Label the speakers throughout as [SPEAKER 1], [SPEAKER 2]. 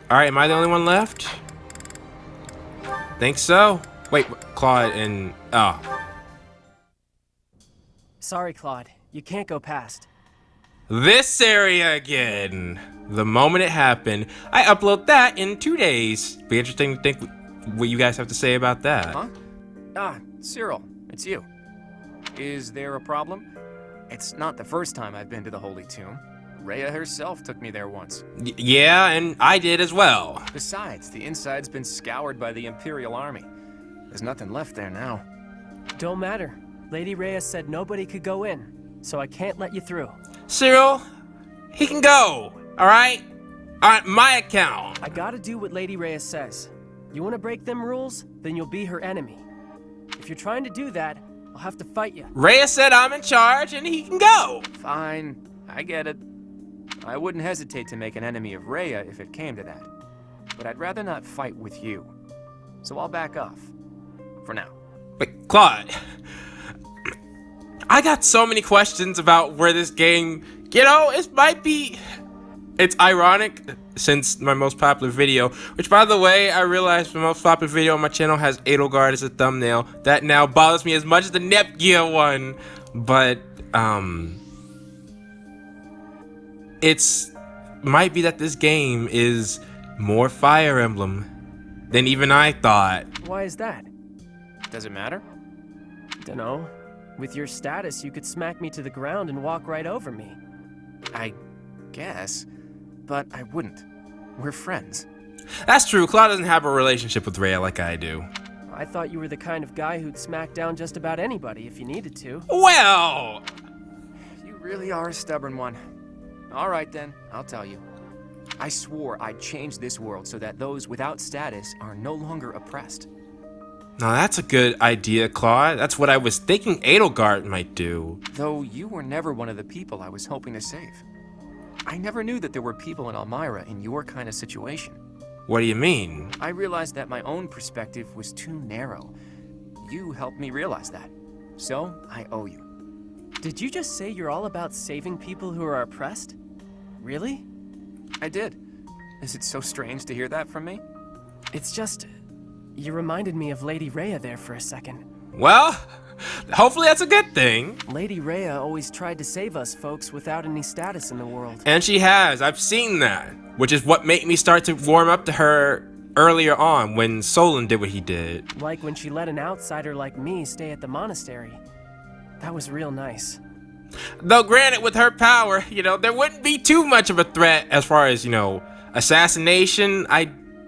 [SPEAKER 1] Alright, am I the only one left? Think so. Wait, Claude and... Oh.
[SPEAKER 2] Sorry, Claude. You can't go past.
[SPEAKER 1] This area again. The moment it happened, I upload that in 2 days. Be interesting to think what you guys have to say about that.
[SPEAKER 3] Huh? Ah, Cyril, it's you. Is there a problem? It's not the first time I've been to the Holy Tomb. Rhea herself took me there once.
[SPEAKER 1] Yeah, and I did as well.
[SPEAKER 3] Besides, the inside's been scoured by the Imperial Army. There's nothing left there now.
[SPEAKER 2] Don't matter. Lady Rhea said nobody could go in, so I can't let you through.
[SPEAKER 1] Cyril, he can go, alright? On my account.
[SPEAKER 2] I gotta do what Lady Rhea says. You wanna break them rules? Then you'll be her enemy. If you're trying to do that, I'll have to fight you.
[SPEAKER 1] Rhea said I'm in charge and he can go.
[SPEAKER 3] Fine, I get it. I wouldn't hesitate to make an enemy of Rhea if it came to that. But I'd rather not fight with you. So I'll back off. For now.
[SPEAKER 1] Wait, Claude. I got so many questions about where this game, it might be... It's ironic, since my most popular video, which by the way, I realized the most popular video on my channel has Edelgard as a thumbnail. That now bothers me as much as the Nepgear one. But, might be that this game is more Fire Emblem than even I thought.
[SPEAKER 2] Why is that?
[SPEAKER 3] Does it matter?
[SPEAKER 2] Dunno. With your status, you could smack me to the ground and walk right over me.
[SPEAKER 3] I guess, but I wouldn't. We're friends.
[SPEAKER 1] That's true. Claude doesn't have a relationship with Rhea like I do.
[SPEAKER 2] I thought you were the kind of guy who'd smack down just about anybody if you needed to.
[SPEAKER 1] Well!
[SPEAKER 3] You really are a stubborn one. All right then, I'll tell you. I swore I'd change this world so that those without status are no longer oppressed.
[SPEAKER 1] Now that's a good idea, Claude. That's what I was thinking Edelgard might do.
[SPEAKER 3] Though you were never one of the people I was hoping to save. I never knew that there were people in Elmira in your kind of situation.
[SPEAKER 1] What do you mean?
[SPEAKER 3] I realized that my own perspective was too narrow. You helped me realize that. So, I owe you.
[SPEAKER 2] Did you just say you're all about saving people who are oppressed? Really?
[SPEAKER 3] I did. Is it so strange to hear that from me?
[SPEAKER 2] It's just... You reminded me of Lady Rhea there for a second.
[SPEAKER 1] Well, hopefully that's a good thing.
[SPEAKER 2] Lady Rhea always tried to save us folks without any status in the world.
[SPEAKER 1] And she has. I've seen that. Which is what made me start to warm up to her earlier on when Solon did what he did.
[SPEAKER 2] Like when she let an outsider like me stay at the monastery. That was real nice.
[SPEAKER 1] Though granted, with her power, there wouldn't be too much of a threat as far as, assassination. I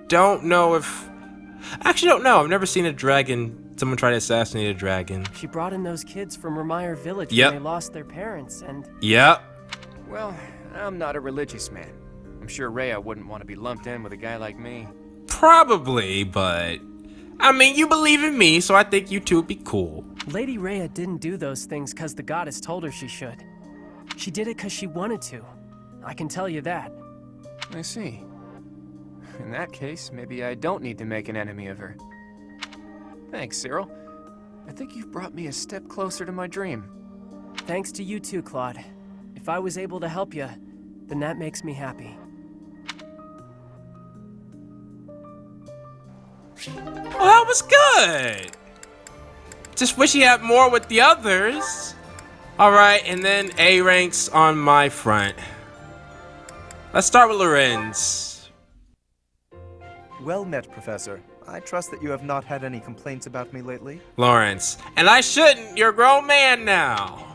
[SPEAKER 1] don't know if... I actually don't know. I've never seen someone try to assassinate a dragon.
[SPEAKER 2] She brought in those kids from Ramire Village
[SPEAKER 1] Yep.
[SPEAKER 2] when they lost their parents, and...
[SPEAKER 1] Yep.
[SPEAKER 3] Well, I'm not a religious man. I'm sure Rhea wouldn't want to be lumped in with a guy like me.
[SPEAKER 1] Probably, but... I mean, you believe in me, so I think you two would be cool.
[SPEAKER 2] Lady Rhea didn't do those things because the goddess told her she should. She did it because she wanted to. I can tell you that.
[SPEAKER 3] I see. In that case, maybe I don't need to make an enemy of her. Thanks, Cyril. I think you've brought me a step closer to my dream.
[SPEAKER 2] Thanks to you too, Claude. If I was able to help you, then that makes me happy.
[SPEAKER 1] Well, that was good. Just wish he had more with the others. Alright, and then A ranks on my front. Let's start with Lorenz.
[SPEAKER 4] Well met, Professor. I trust that you have not had any complaints about me lately.
[SPEAKER 1] Lawrence. And I shouldn't. You're a grown man now.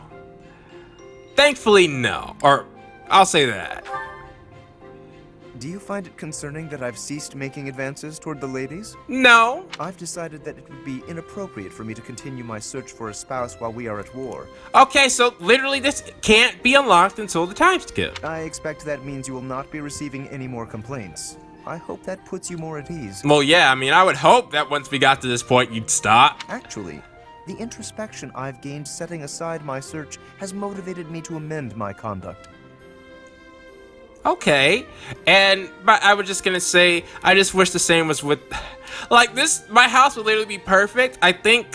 [SPEAKER 1] Thankfully, no. Or, I'll say that.
[SPEAKER 4] Do you find it concerning that I've ceased making advances toward the ladies?
[SPEAKER 1] No.
[SPEAKER 4] I've decided that it would be inappropriate for me to continue my search for a spouse while we are at war.
[SPEAKER 1] Okay, so literally this can't be unlocked until the time skip.
[SPEAKER 4] I expect that means you will not be receiving any more complaints. I hope that puts you more at ease.
[SPEAKER 1] Well, yeah, I mean, I would hope that once we got to this point, you'd stop.
[SPEAKER 4] Actually, the introspection I've gained setting aside my search has motivated me to amend my conduct.
[SPEAKER 1] Okay, but I was just gonna say, I just wish the same was with, like this, my house would literally be perfect. I think,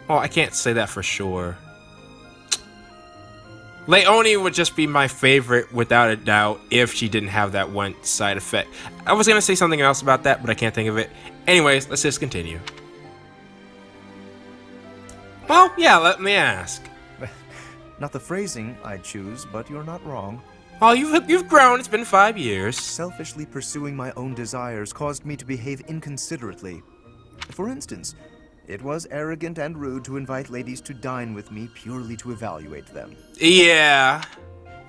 [SPEAKER 1] well, I can't say that for sure. Leonie would just be my favorite without a doubt if she didn't have that one side effect. I was gonna say something else about that, but I can't think of it. Anyways, let's just continue. Well, yeah, let me ask.
[SPEAKER 4] Not the phrasing I'd choose, but you're not wrong.
[SPEAKER 1] Oh, you've grown. It's been 5 years.
[SPEAKER 4] Selfishly pursuing my own desires caused me to behave inconsiderately. For instance, it was arrogant and rude to invite ladies to dine with me purely to evaluate them.
[SPEAKER 1] Yeah.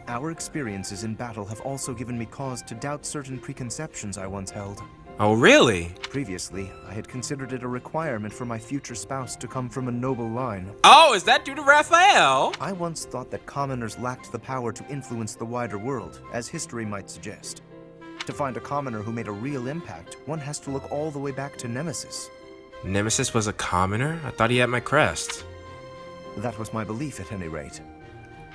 [SPEAKER 4] Our experiences in battle have also given me cause to doubt certain preconceptions I once held.
[SPEAKER 1] Oh, really?
[SPEAKER 4] Previously, I had considered it a requirement for my future spouse to come from a noble line.
[SPEAKER 1] Oh, is that due to Raphael?
[SPEAKER 4] I once thought that commoners lacked the power to influence the wider world, as history might suggest. To find a commoner who made a real impact, one has to look all the way back to Nemesis.
[SPEAKER 1] Nemesis was a commoner? I thought he had my crest.
[SPEAKER 4] That was my belief at any rate.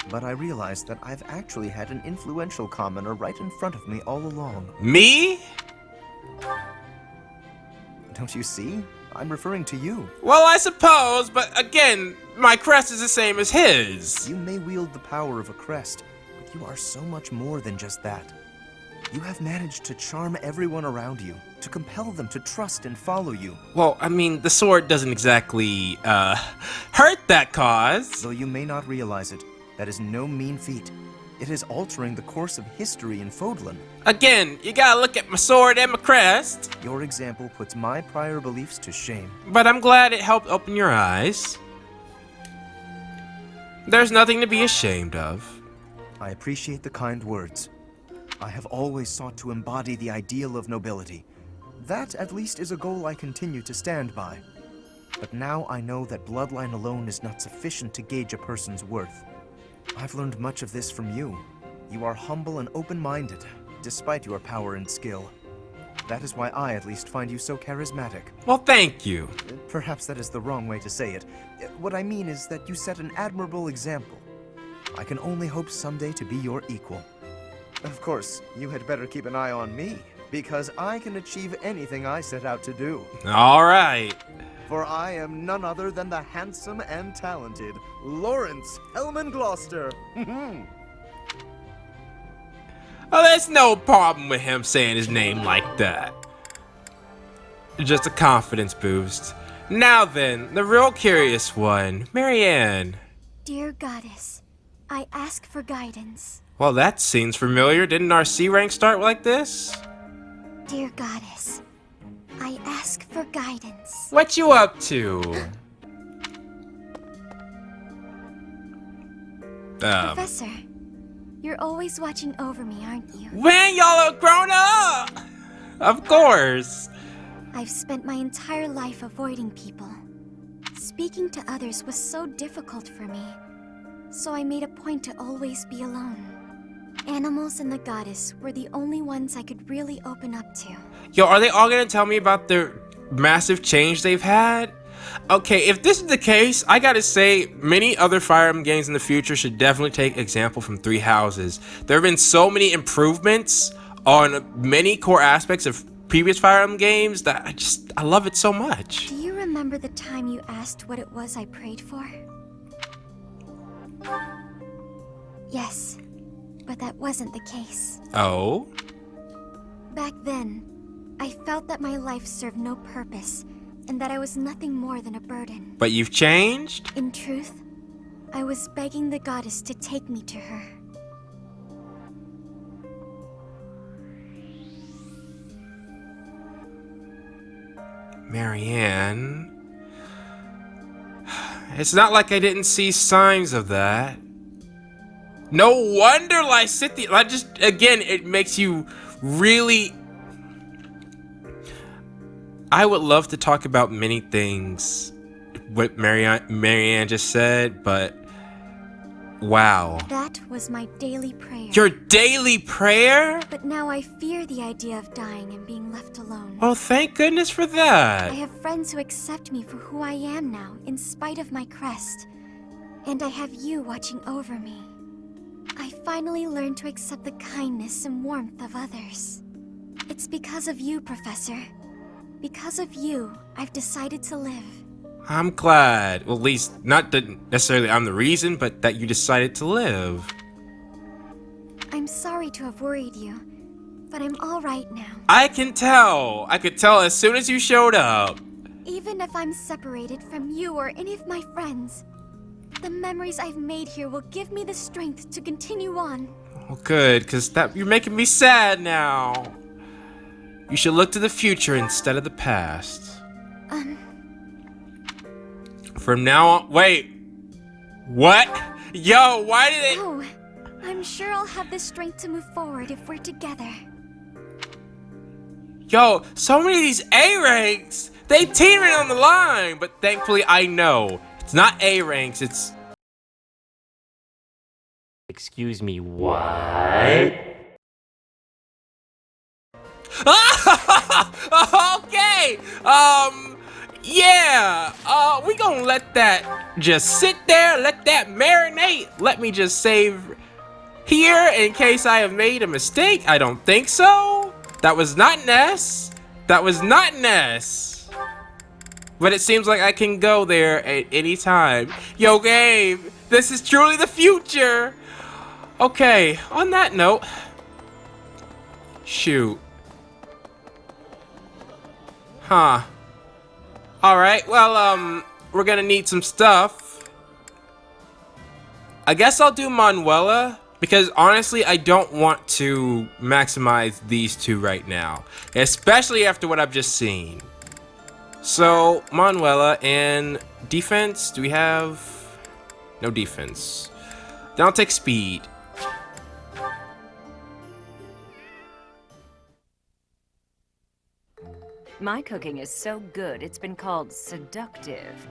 [SPEAKER 4] But I realized that I've actually had an influential commoner right in front of me all along.
[SPEAKER 1] Me?
[SPEAKER 4] Don't you see? I'm referring to you.
[SPEAKER 1] Well, I suppose, but again, my crest is the same as his.
[SPEAKER 4] You may wield the power of a crest, but you are so much more than just that. You have managed to charm everyone around you, to compel them to trust and follow you.
[SPEAKER 1] Well, I mean, the sword doesn't exactly, hurt that cause.
[SPEAKER 4] Though you may not realize it, that is no mean feat. It is altering the course of history in Fodlan.
[SPEAKER 1] Again, you gotta look at my sword and my crest.
[SPEAKER 4] Your example puts my prior beliefs to shame.
[SPEAKER 1] But I'm glad it helped open your eyes. There's nothing to be ashamed of.
[SPEAKER 4] I appreciate the kind words. I have always sought to embody the ideal of nobility. That, at least, is a goal I continue to stand by. But now I know that bloodline alone is not sufficient to gauge a person's worth. I've learned much of this from you. You are humble and open-minded, despite your power and skill. That is why I, at least, find you so charismatic.
[SPEAKER 1] Well, thank you.
[SPEAKER 4] Perhaps that is the wrong way to say it. What I mean is that you set an admirable example. I can only hope someday to be your equal. Of course, you had better keep an eye on me, because I can achieve anything I set out to do.
[SPEAKER 1] All right.
[SPEAKER 4] For I am none other than the handsome and talented Lawrence Hellman Gloucester.
[SPEAKER 1] Oh, there's no problem with him saying his name like that. Just a confidence boost. Now then, the real curious one, Marianne.
[SPEAKER 5] Dear Goddess, I ask for guidance.
[SPEAKER 1] Well, that seems familiar. Didn't our C rank start like this?
[SPEAKER 5] Dear Goddess, I ask for guidance.
[SPEAKER 1] What you up to?
[SPEAKER 5] Professor, you're always watching over me, aren't you?
[SPEAKER 1] When y'all are grown up! Of course.
[SPEAKER 5] I've spent my entire life avoiding people. Speaking to others was so difficult for me, so I made a point to always be alone. Animals and the goddess were the only ones I could really open up to.
[SPEAKER 1] Yo, are they all gonna tell me about their massive change they've had? Okay, if this is the case, I gotta say, many other Fire Emblem games in the future should definitely take example from Three Houses. There have been so many improvements on many core aspects of previous Fire Emblem games that I love it so much.
[SPEAKER 5] Do you remember the time you asked what it was I prayed for? Yes, but that wasn't the case.
[SPEAKER 1] Oh?
[SPEAKER 5] Back then, I felt that my life served no purpose, and that I was nothing more than a burden.
[SPEAKER 1] But you've changed?
[SPEAKER 5] In truth, I was begging the goddess to take me to her.
[SPEAKER 1] Marianne... It's not like I didn't see signs of that. No wonder Lysithea... Again, it makes you really... I would love to talk about many things, what Marianne just said, but... Wow.
[SPEAKER 5] That was my daily prayer.
[SPEAKER 1] Your daily prayer?
[SPEAKER 5] But now I fear the idea of dying and being left alone.
[SPEAKER 1] Oh, thank goodness for that.
[SPEAKER 5] I have friends who accept me for who I am now, in spite of my crest. And I have you watching over me. I finally learned to accept the kindness and warmth of others. It's because of you, Professor. Because of you, I've decided to live.
[SPEAKER 1] I'm glad. Well, at least, not that necessarily I'm the reason, but that you decided to live.
[SPEAKER 5] I'm sorry to have worried you, but I'm all right now.
[SPEAKER 1] I can tell. I could tell as soon as you showed up.
[SPEAKER 5] Even if I'm separated from you or any of my friends, the memories I've made here will give me the strength to continue on.
[SPEAKER 1] Well, good, because you're making me sad now. You should look to the future instead of the past. From now on, wait. What? Yo, why did it?
[SPEAKER 5] Oh, I'm sure I'll have the strength to move forward if we're together.
[SPEAKER 1] Yo, so many of these A ranks, they teetering on the line, but thankfully I know it's not A ranks, it's.
[SPEAKER 6] Excuse me, what?
[SPEAKER 1] Okay. Yeah. We gonna let that just sit there, let that marinate. Let me just save here in case I have made a mistake. I don't think so. That was not Ness. That was not Ness. But it seems like I can go there at any time. Yo, Gabe, this is truly the future. Okay, on that note, shoot. Huh. Alright, well, we're gonna need some stuff. I guess I'll do Manuela, because honestly, I don't want to maximize these two right now, especially after what I've just seen. So, Manuela and defense, do we have? No defense. Then I'll take speed.
[SPEAKER 7] My cooking is so good, it's been called seductive.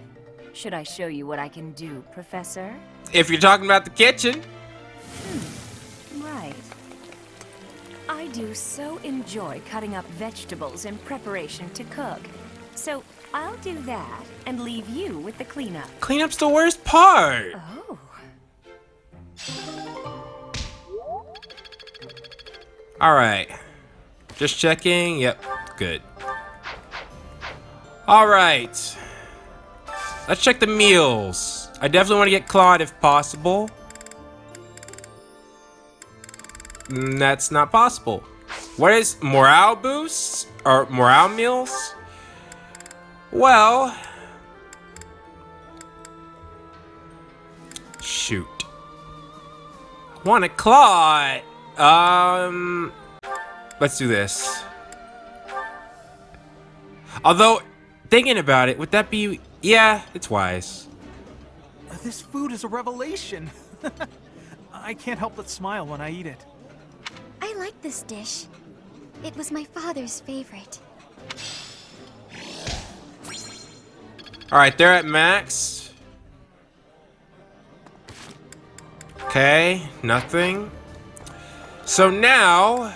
[SPEAKER 7] Should I show you what I can do, Professor?
[SPEAKER 1] If you're talking about the kitchen.
[SPEAKER 7] Right. I do so enjoy cutting up vegetables in preparation to cook. So I'll do that and leave you with the cleanup.
[SPEAKER 1] Cleanup's the worst part.
[SPEAKER 7] Oh.
[SPEAKER 1] Alright. Just checking. Yep, good. Alright. Let's check the meals. I definitely want to get Claude if possible. That's not possible. What is morale boosts? Or morale meals? Well. Shoot. Want a Claude. Let's do this. Although, thinking about it, would that be... Yeah, it's wise.
[SPEAKER 8] This food is a revelation. I can't help but smile when I eat it.
[SPEAKER 5] I like this dish. It was my father's favorite.
[SPEAKER 1] Alright, they're at max. Okay, nothing. So now...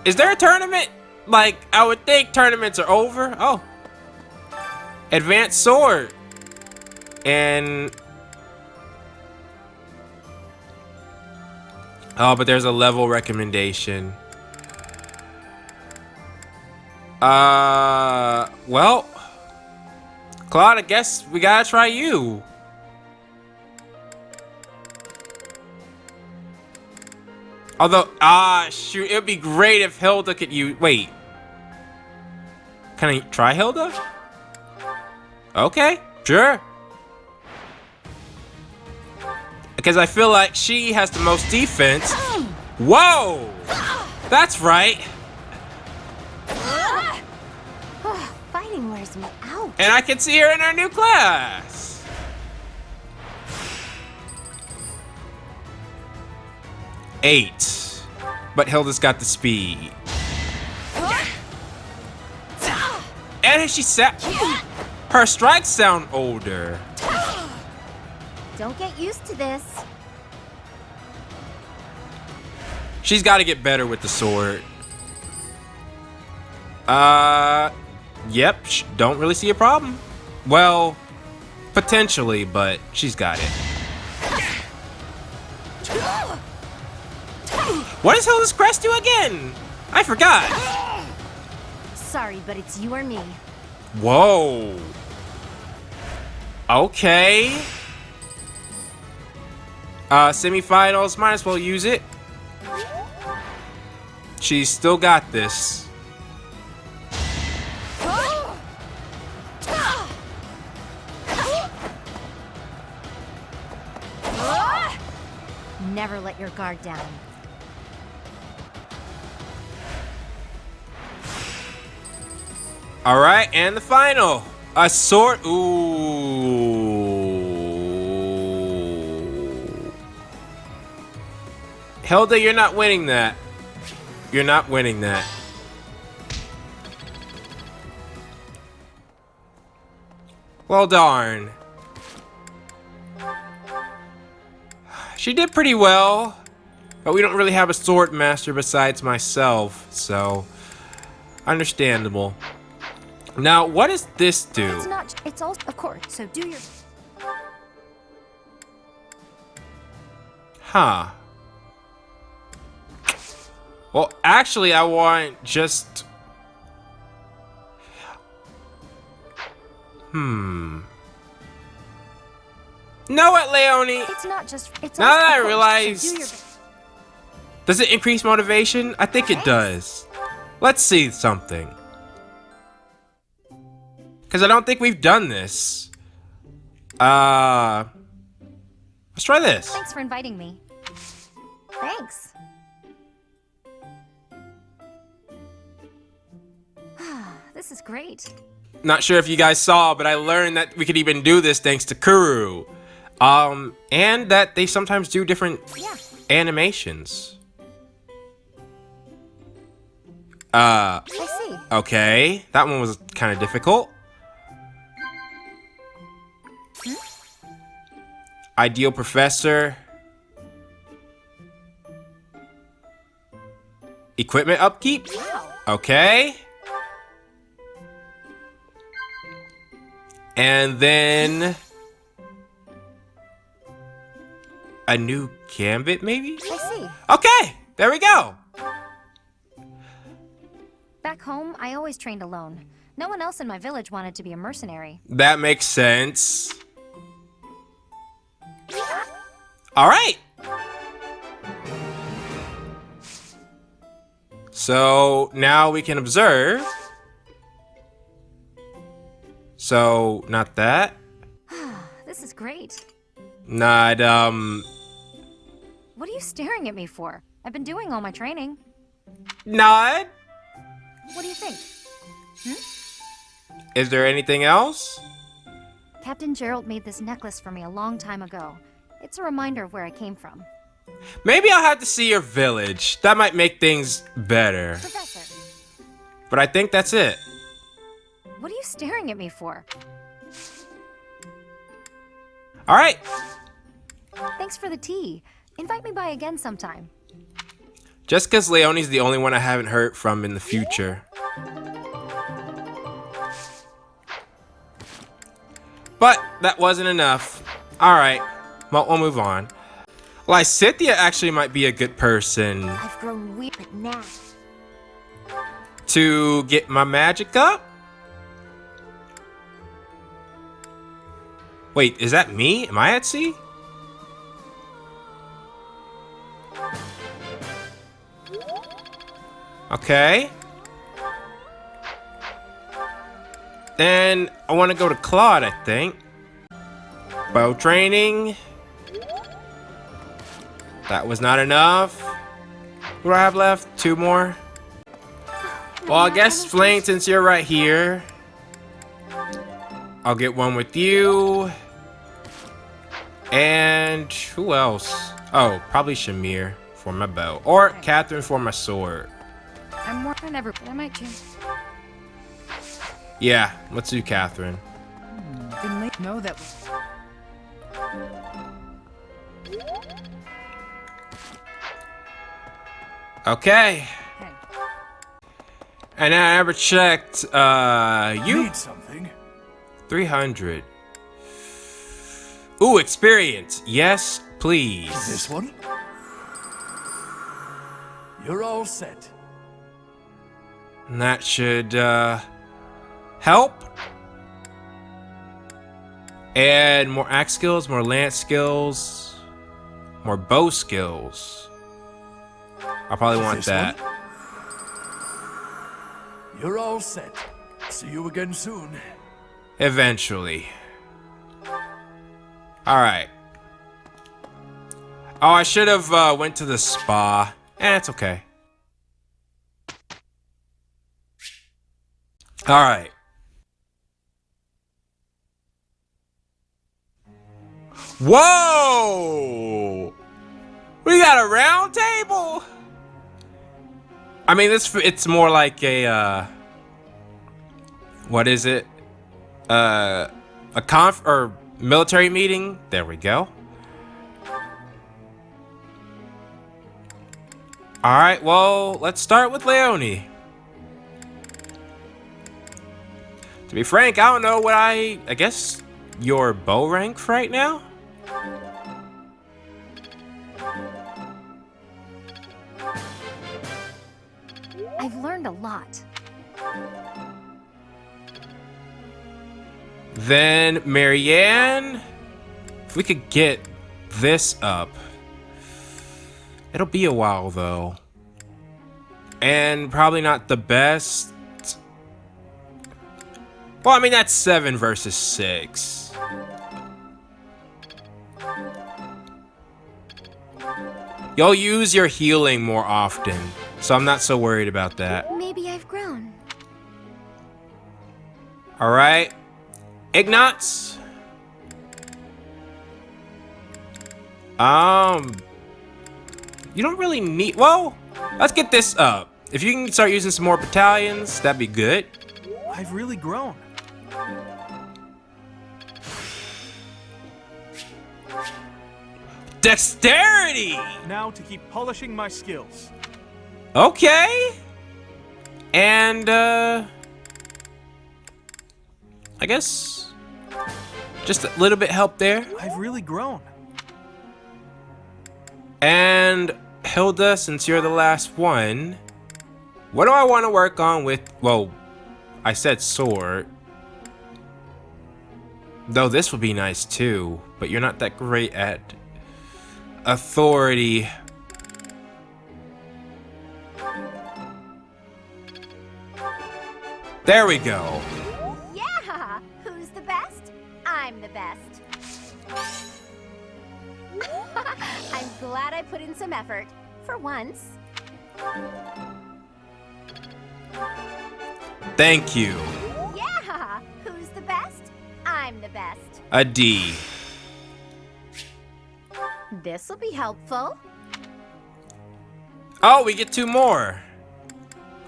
[SPEAKER 1] Is there a tournament? Like, I would think tournaments are over. Oh. Advanced sword. And... Oh, but there's a level recommendation. Well... Claude, I guess we gotta try you. Although, shoot, it would be great if Hilda could use... Wait. Can I try Hilda? Okay, sure. Because I feel like she has the most defense. Whoa! That's right.
[SPEAKER 5] Fighting wears me out.
[SPEAKER 1] And I can see her in our new class. Eight. But Hilda's got the speed. And she said her strikes sound older.
[SPEAKER 5] Don't get used to this.
[SPEAKER 1] She's got to get better with the sword. Yep, don't really see a problem. Well, potentially, but she's got it. What does Hilda's crest do again? I forgot.
[SPEAKER 5] Sorry, but it's you or me.
[SPEAKER 1] Whoa. Okay. Semifinals, might as well use it. She's still got this.
[SPEAKER 9] Never let your guard down.
[SPEAKER 1] All right, and the final. A sword. Ooh. Hilda, you're not winning that. You're not winning that. Well, darn. She did pretty well, but we don't really have a sword master besides myself, so understandable. Now, what does this do?
[SPEAKER 9] It's not. It's all. Of course. So do your.
[SPEAKER 1] Huh. Well, actually, I want just... Know what, Leonie?
[SPEAKER 9] It's not just. It's
[SPEAKER 1] Now
[SPEAKER 9] all,
[SPEAKER 1] that I
[SPEAKER 9] of course,
[SPEAKER 1] realize...
[SPEAKER 9] so do your.
[SPEAKER 1] Does it increase motivation? I think it does. Let's see something. Because I don't think we've done this. Let's try this.
[SPEAKER 9] Thanks for inviting me. Thanks. This is great.
[SPEAKER 1] Not sure if you guys saw, but I learned that we could even do this thanks to Kuru. And that they sometimes do different animations.
[SPEAKER 9] I see.
[SPEAKER 1] Okay. That one was kind of difficult. Ideal Professor. Equipment upkeep?
[SPEAKER 9] Wow.
[SPEAKER 1] Okay. And then... a new gambit, maybe?
[SPEAKER 9] I see.
[SPEAKER 1] Okay, there we go.
[SPEAKER 9] Back home, I always trained alone. No one else in my village wanted to be a mercenary.
[SPEAKER 1] That makes sense. All right. So now we can observe. So, not that.
[SPEAKER 9] This is great.
[SPEAKER 1] Not,
[SPEAKER 9] What are you staring at me for? I've been doing all my training.
[SPEAKER 1] not.
[SPEAKER 9] What do you think?
[SPEAKER 1] Is there anything else?
[SPEAKER 9] Captain Gerald made this necklace for me a long time ago. It's a reminder of where I came from.
[SPEAKER 1] Maybe I'll have to see your village. That might make things better.
[SPEAKER 9] Professor,
[SPEAKER 1] But I think that's it.
[SPEAKER 9] what are you staring at me for?
[SPEAKER 1] All right.
[SPEAKER 9] Thanks for the tea. Invite me by again sometime.
[SPEAKER 1] Just because Leonie's the only one I haven't heard from in the future. But that wasn't enough. Alright, well, we'll move on. Lysithea actually might be a good person
[SPEAKER 9] I've grown weird now.
[SPEAKER 1] to get my magic up. Wait, is that me? Am I at sea? Okay. Then I want to go to Claude, I think. Bow training. That was not enough. What do I have left? 2 more. Well, I guess Flame, since you're right here, I'll get one with you. And who else? Oh, probably Shamir for my bow. Or Catherine for my sword.
[SPEAKER 9] I'm more than ever, but I might change.
[SPEAKER 1] Yeah, let's do Catherine.
[SPEAKER 2] Didn't know that.
[SPEAKER 1] Okay.
[SPEAKER 2] Hey.
[SPEAKER 1] And I never checked, you?
[SPEAKER 8] Need something.
[SPEAKER 1] 300. Ooh, experience. Yes, please.
[SPEAKER 8] This one? You're all set.
[SPEAKER 1] And that should, help. And more axe skills, more lance skills, more bow skills. I probably want that.
[SPEAKER 10] You're all set. See you again soon.
[SPEAKER 1] Eventually. Alright. Oh, I should have went to the spa. It's okay. Alright. Whoa! We got a round table? I mean, it's more like a, what is it? A or military meeting? There we go. Alright, well, let's start with Leone. To be frank, I don't know what I guess your bow rank for right now?
[SPEAKER 9] I've learned a lot.
[SPEAKER 1] Then Marianne, if we could get this up. It'll be a while though. And probably not the best. Well, I mean, that's 7 versus 6. You'll use your healing more often, so I'm not so worried about that.
[SPEAKER 5] Maybe I've grown.
[SPEAKER 1] Alright. Ignatz. You don't really need... Well, let's get this up. If you can start using some more battalions, that'd be good.
[SPEAKER 8] I've really grown.
[SPEAKER 1] Dexterity!
[SPEAKER 8] Now to keep polishing my skills.
[SPEAKER 1] Okay. And, I guess just a little bit help there.
[SPEAKER 8] I've really grown.
[SPEAKER 1] And Hilda, since you're the last one, what do I want to work on with, well, I said sword. Though this would be nice too, but you're not that great at authority. There we go.
[SPEAKER 11] Yeah! Who's the best? I'm the best. I'm glad I put in some effort. For once.
[SPEAKER 1] Thank you.
[SPEAKER 11] Yeah! Who's the best? I'm the best.
[SPEAKER 1] A D.
[SPEAKER 11] This'll be helpful.
[SPEAKER 1] Oh, we get 2 more.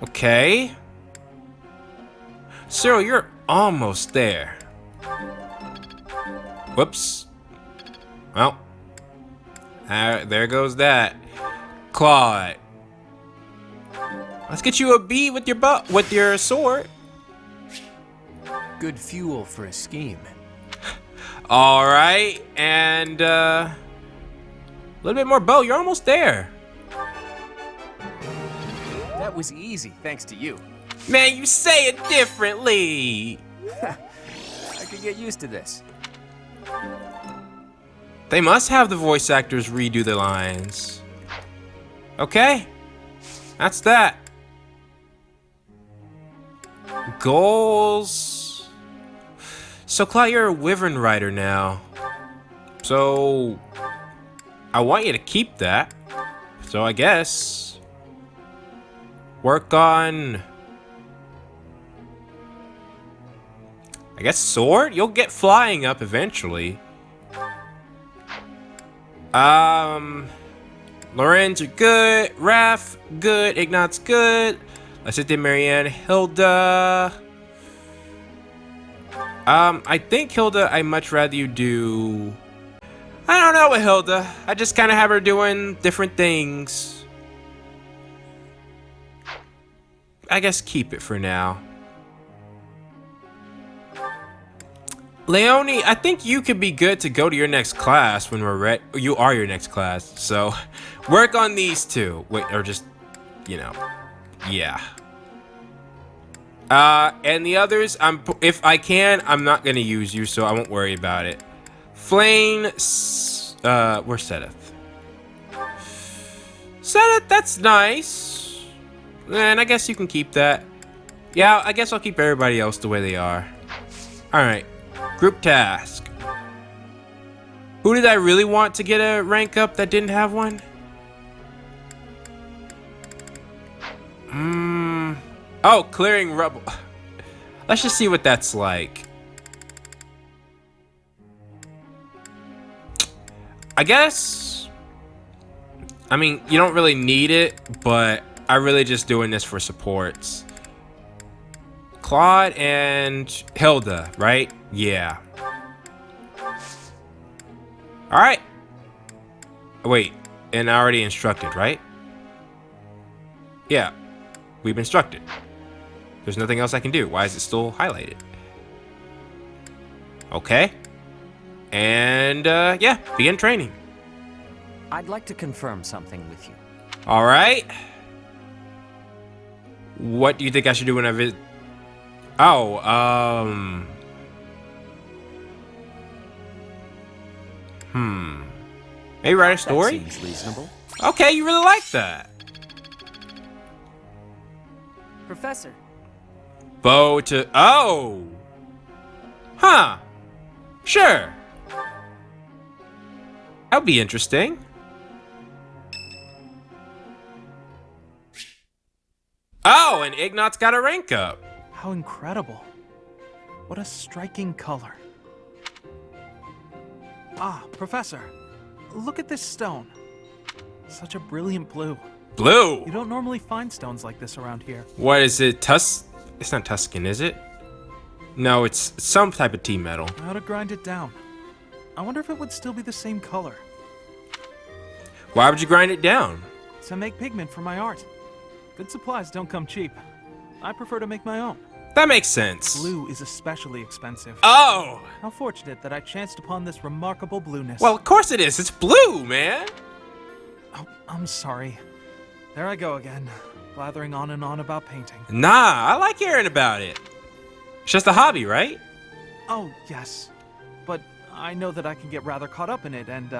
[SPEAKER 1] Okay. Cyril, you're almost there. Whoops. Well. There goes that. Claude. Let's get you a B with your sword.
[SPEAKER 3] Good fuel for a scheme.
[SPEAKER 1] All right, and a little bit more bow. You're almost there.
[SPEAKER 3] That was easy, thanks to you.
[SPEAKER 1] Man, you say it differently.
[SPEAKER 3] I could get used to this.
[SPEAKER 1] They must have the voice actors redo the lines. Okay, that's that. Goals. So, Claude, you're a Wyvern Rider now. So, I want you to keep that. So, I guess work on, I guess, sword? You'll get flying up eventually. Lorenz, you're good. Raph, good. Ignatz, good. Let's hit the Marianne. Hilda. I think Hilda, I'd much rather you do... I don't know with Hilda. I just kind of have her doing different things. I guess keep it for now. Leone, I think you could be good to go to your next class when we're ready. You are your next class, so work on these 2. Wait, or just, you know, yeah. And the others, if I can, I'm not gonna use you, so I won't worry about it. Flame, where's Setheth? Setheth, that's nice. And I guess you can keep that. Yeah, I guess I'll keep everybody else the way they are. Alright, group task. Who did I really want to get a rank up that didn't have one? Oh, clearing rubble. Let's just see what that's like. I guess, I mean, you don't really need it, but I'm really just doing this for supports. Claude and Hilda, right? Yeah. All right. Wait, and I already instructed, right? Yeah, we've instructed. There's nothing else I can do. Why is it still highlighted? Okay. And, yeah, begin training.
[SPEAKER 2] I'd like to confirm something with you.
[SPEAKER 1] All right. What do you think I should do when I visit? Oh, maybe write a story?
[SPEAKER 2] That seems reasonable.
[SPEAKER 1] Okay, you really like that.
[SPEAKER 2] Professor.
[SPEAKER 1] Bow to... Oh! Huh. Sure. That'll be interesting. Oh, and Ignat's got a rank up.
[SPEAKER 8] How incredible. What a striking color. Ah, Professor. Look at this stone. Such a brilliant blue.
[SPEAKER 1] Blue?
[SPEAKER 8] You don't normally find stones like this around here.
[SPEAKER 1] What is it? It's not Tuscan, is it? No, it's some type of tea metal.
[SPEAKER 8] I ought to grind it down. I wonder if it would still be the same color.
[SPEAKER 1] Why would you grind it down?
[SPEAKER 8] To make pigment for my art. Good supplies don't come cheap. I prefer to make my own.
[SPEAKER 1] That makes sense.
[SPEAKER 8] Blue is especially expensive.
[SPEAKER 1] Oh!
[SPEAKER 8] How fortunate that I chanced upon this remarkable blueness.
[SPEAKER 1] Well, of course it is. It's blue, man.
[SPEAKER 8] Oh, I'm sorry. There I go again, blathering on and on about painting.
[SPEAKER 1] Nah, I like hearing about it. It's just a hobby, right?
[SPEAKER 8] Oh, yes. But I know that I can get rather caught up in it and,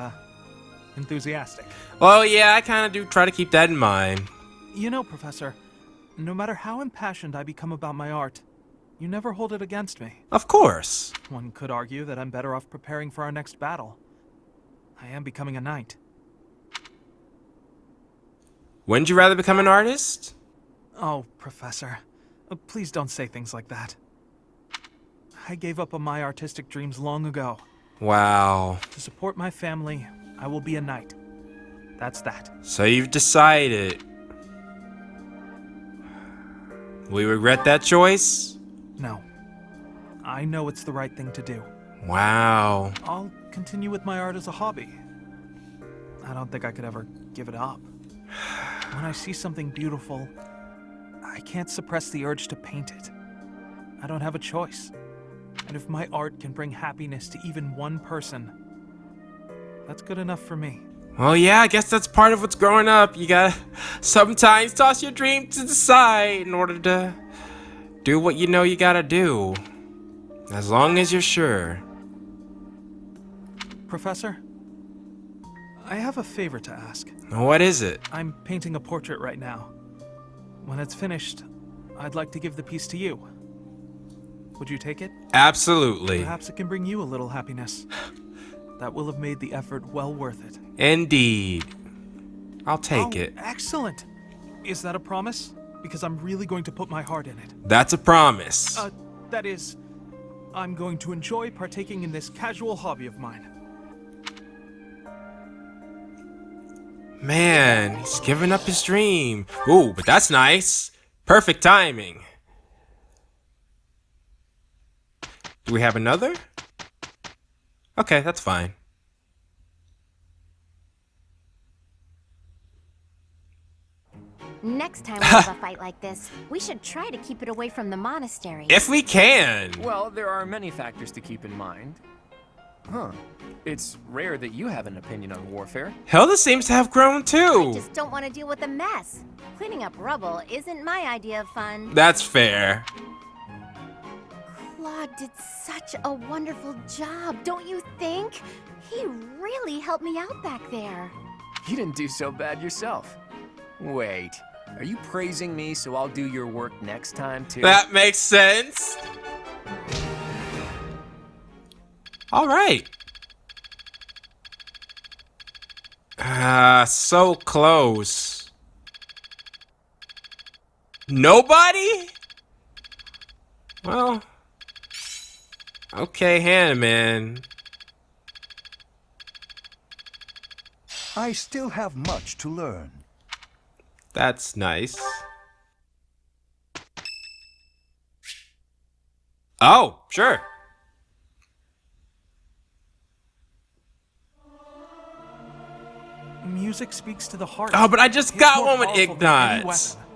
[SPEAKER 8] enthusiastic.
[SPEAKER 1] Well, yeah, I kind of do try to keep that in mind.
[SPEAKER 8] You know, Professor, no matter how impassioned I become about my art, you never hold it against me.
[SPEAKER 1] Of course.
[SPEAKER 8] One could argue that I'm better off preparing for our next battle. I am becoming a knight.
[SPEAKER 1] Wouldn't you rather become an artist?
[SPEAKER 8] Oh, Professor, please don't say things like that. I gave up on my artistic dreams long ago.
[SPEAKER 1] Wow.
[SPEAKER 8] To support my family, I will be a knight. That's that.
[SPEAKER 1] So you've decided. Will you regret that choice?
[SPEAKER 8] No. I know it's the right thing to do.
[SPEAKER 1] Wow.
[SPEAKER 8] I'll continue with my art as a hobby. I don't think I could ever give it up. When I see something beautiful, I can't suppress the urge to paint it. I don't have a choice. And if my art can bring happiness to even one person, that's good enough for me.
[SPEAKER 1] Well, yeah, I guess that's part of what's growing up. You gotta sometimes toss your dream to the side in order to do what you know you gotta do. As long as you're sure.
[SPEAKER 8] Professor, I have a favor to ask.
[SPEAKER 1] What is it?
[SPEAKER 8] I'm painting a portrait right now. When it's finished, I'd like to give the piece to you. Would you take it?
[SPEAKER 1] Absolutely.
[SPEAKER 8] Perhaps it can bring you a little happiness. That will have made the effort well worth it.
[SPEAKER 1] Indeed. I'll take it.
[SPEAKER 8] Excellent. Is that a promise? Because I'm really going to put my heart in it.
[SPEAKER 1] That's a promise.
[SPEAKER 8] That is, I'm going to enjoy partaking in this casual hobby of mine.
[SPEAKER 1] Man, he's giving up his dream. Ooh, but that's nice. Perfect timing. Do we have another? Okay, that's fine.
[SPEAKER 11] Next time we have a fight like this, we should try to keep it away from the monastery.
[SPEAKER 1] If we can.
[SPEAKER 3] Well, there are many factors to keep in mind. Huh. It's rare that you have an opinion on warfare.
[SPEAKER 1] Hilda seems to have grown too.
[SPEAKER 11] I just don't want to deal with a mess. Cleaning up rubble isn't my idea of fun.
[SPEAKER 1] That's fair.
[SPEAKER 11] Claude did such a wonderful job, don't you think? He really helped me out back there.
[SPEAKER 3] You didn't do so bad yourself. Wait, are you praising me so I'll do your work next time too?
[SPEAKER 1] That makes sense. All right. So close. Nobody? Well, okay, Hanneman.
[SPEAKER 10] I still have much to learn.
[SPEAKER 1] That's nice. Oh, sure.
[SPEAKER 8] Music speaks to the heart.
[SPEAKER 1] Oh, but I just
[SPEAKER 8] It's
[SPEAKER 1] got
[SPEAKER 8] more
[SPEAKER 1] one with
[SPEAKER 8] powerful than any
[SPEAKER 1] Ignites.
[SPEAKER 8] weapon.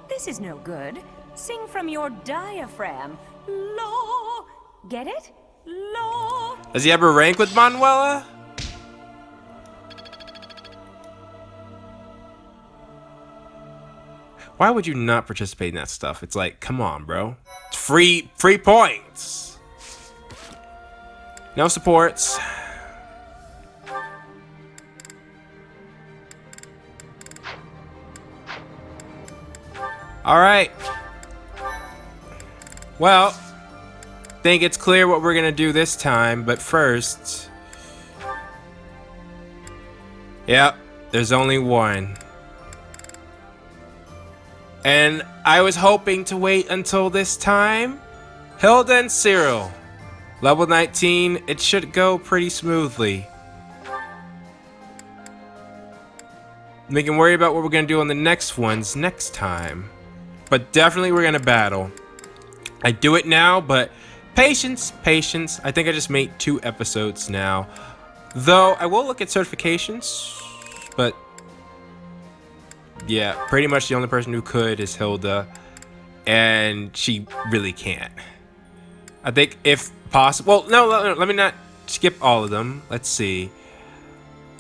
[SPEAKER 7] This is no good. Sing from your diaphragm. Law. Get it? Law.
[SPEAKER 1] Does he ever rank with Manuela? Why would you not participate in that stuff? It's like, come on, bro. It's free points. No supports. All right. Well, think it's clear what we're gonna do this time, but first, yep, there's only one. And I was hoping to wait until this time. Hilda and Cyril, level 19, it should go pretty smoothly. We can worry about what we're gonna do on the next ones next time. But definitely we're gonna battle. I do it now, but patience, patience. I think I just made 2 episodes now. Though I will look at certifications, but yeah, pretty much the only person who could is Hilda, and she really can't. I think if possible, well, no, let me not skip all of them. Let's see.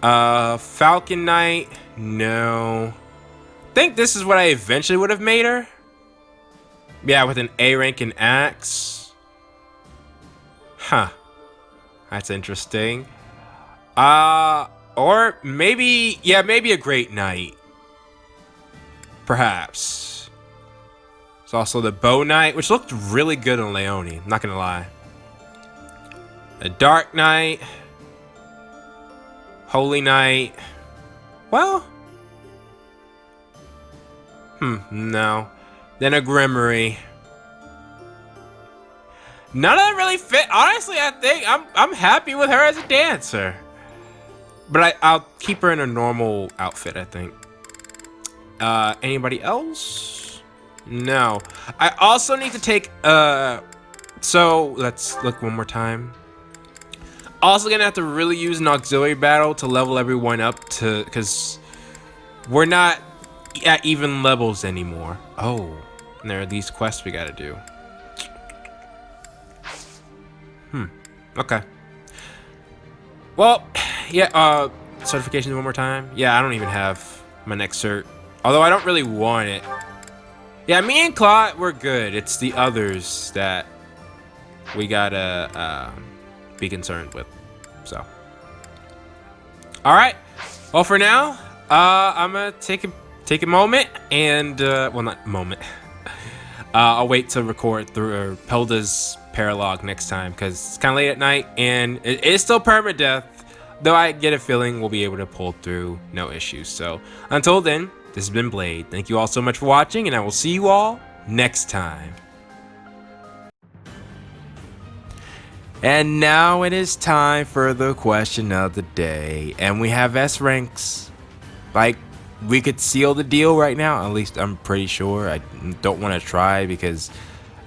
[SPEAKER 1] Falcon Knight, no. I think this is what I eventually would have made her. Yeah, with an A rank in Axe. Huh. That's interesting. Or maybe, yeah, maybe a Great Knight. Perhaps. It's also the Bow Knight, which looked really good on Leone, not gonna lie. A Dark Knight. Holy Knight. Well. No. Then a Grimory. None of them really fit. Honestly, I think I'm happy with her as a dancer. But I'll keep her in a normal outfit, I think. Anybody else? No. I also need to take so let's look one more time. Also gonna have to really use an auxiliary battle to level everyone up to, because we're not at even levels anymore. Oh, and there are these quests we gotta do. Okay. Well, yeah, certifications one more time. Yeah, I don't even have my next cert. Although I don't really want it. Yeah, me and Claude, we're good. It's the others that we gotta be concerned with. So. Alright. Well, for now, I'm gonna take a moment and, well, not moment. I'll wait to record through Hilda's paralog next time because it's kind of late at night and it is still permadeath, though I get a feeling we'll be able to pull through no issues. So until then, this has been Blade. Thank you all so much for watching, and I will see you all next time. And now it is time for the question of the day, and we have S ranks. Like, we could seal the deal right now. At least I'm pretty sure. I don't want to try because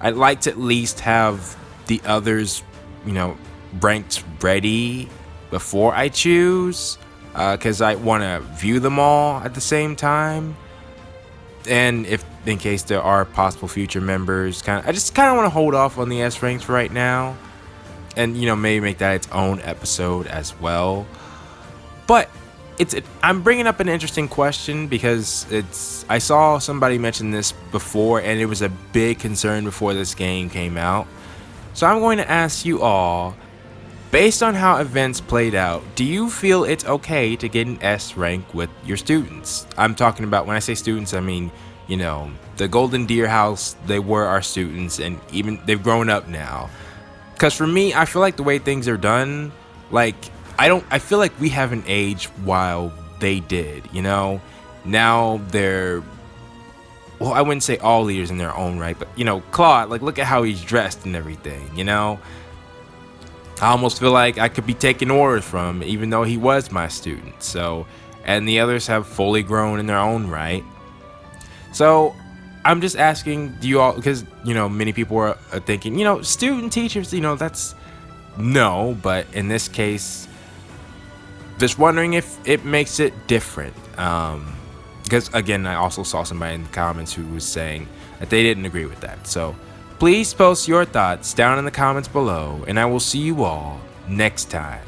[SPEAKER 1] I'd like to at least have the others, you know, ranked ready before I choose, because I want to view them all at the same time. And if in case there are possible future members, I just kind of want to hold off on the S ranks right now, and you know, maybe make that its own episode as well. But I'm bringing up an interesting question because I saw somebody mention this before, and it was a big concern before this game came out. So I'm going to ask you all, based on how events played out, do you feel it's okay to get an S rank with your students? I'm talking about, when I say students, I mean, you know, the Golden Deer House, they were our students, and even they've grown up now. Because for me, I feel like the way things are done, like, I feel like we haven't aged while they did, you know? Now they're, well, I wouldn't say all leaders in their own right, but, you know, Claude, like, look at how he's dressed and everything, you know? I almost feel like I could be taking orders from him, even though he was my student. So, and the others have fully grown in their own right. So, I'm just asking, do you all, because, you know, many people are thinking, you know, student teachers, you know, that's, no, but in this case, just wondering if it makes it different. Because, again, I also saw somebody in the comments who was saying that they didn't agree with that. So, please post your thoughts down in the comments below, and I will see you all next time.